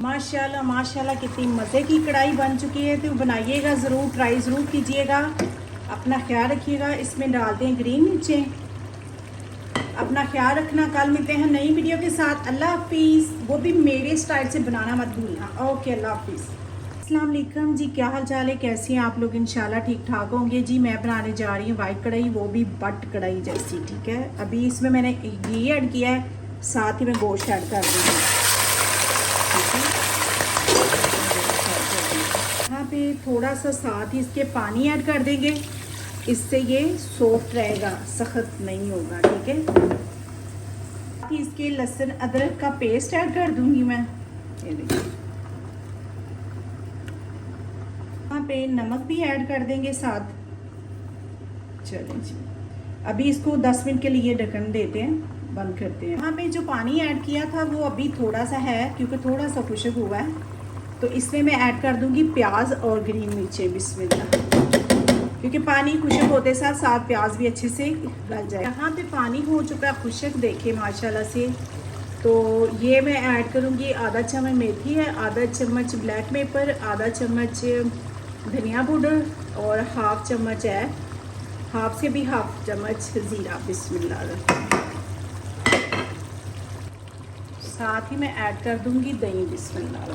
माशाल्लाह माशाल्लाह कितनी मज़े की कढ़ाई बन चुकी है। तो बनाइएगा ज़रूर, ट्राई ज़रूर कीजिएगा। अपना ख्याल रखिएगा। इसमें डालते हैं ग्रीन मिर्चें। अपना ख्याल रखना। कल मिलते हैं नई वीडियो के साथ। अल्लाह हाफिज़। वो भी मेरे स्टाइल से बनाना मत भूलना। ओके, अल्लाह हाफिज़। अस्सलाम वालेकुम जी, क्या हाल चाल है, कैसे हैं आप लोग? इंशाल्लाह ठीक ठाक होंगे जी। मैं बनाने जा रही हूँ वाइट कढ़ाई, वो भी बट कढ़ाई जैसी। ठीक है, अभी इसमें मैंने घी ऐड किया है, साथ ही मैं गोश्त ऐड कर दूँगी। यहाँ पे थोड़ा सा साथ ही इसके पानी ऐड कर देंगे, इससे ये सॉफ्ट रहेगा, सख्त नहीं होगा। ठीक है, साथ ही इसके लहसुन अदरक का पेस्ट ऐड कर दूंगी मैं। ये देखिए, यहाँ पे नमक भी ऐड कर देंगे साथ। चलें जी, अभी इसको 10 मिनट के लिए ढक्कन देते हैं, बंद करते हैं। यहाँ पे जो पानी ऐड किया था वो अभी थोड़ा सा है, क्योंकि थोड़ा सा खुश्क हुआ है। तो इसमें मैं ऐड कर दूंगी प्याज और ग्रीन मिर्चें। बिस्मिल्लाह, क्योंकि पानी खुश्क होते साथ साथ प्याज भी अच्छे से गल जाए। यहाँ पे पानी हो चुका है खुश्क, देखिए माशाल्लाह से। तो ये मैं ऐड करूँगी आधा चम्मच मेथी है, आधा चम्मच ब्लैक पेपर, आधा चम्मच धनिया पाउडर और हाफ चम्मच है, हाफ से भी हाफ चम्मच ज़ीरा। बिस्मिल्लाह। साथ ही मैं ऐड कर दूँगी दही। बिस्मिल्लाह,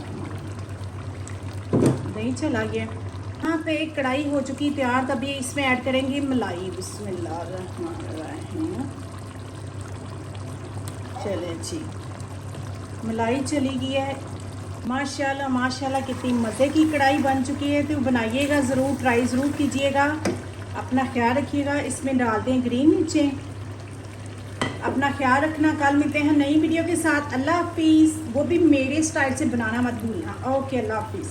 दही चला गया। यहाँ पे एक कढ़ाई हो चुकी तैयार, तभी इसमें ऐड करेंगे मलाई। बिस्मिल्लाहिर्रहमानिर्रहीम। चले जी, मलाई चली गई है। माशाल्लाह माशाल्लाह कितनी मज़े की कढ़ाई बन चुकी है। तो बनाइएगा ज़रूर, ट्राई ज़रूर कीजिएगा। अपना ख्याल रखिएगा। इसमें डालते हैं ग्रीन मिर्चें। अपना ख्याल रखना। कल मिलते हैं नई वीडियो के साथ। अल्लाह हाफिज़। वो भी मेरे स्टाइल से बनाना मत भूलना। ओके, अल्लाह हाफिज़।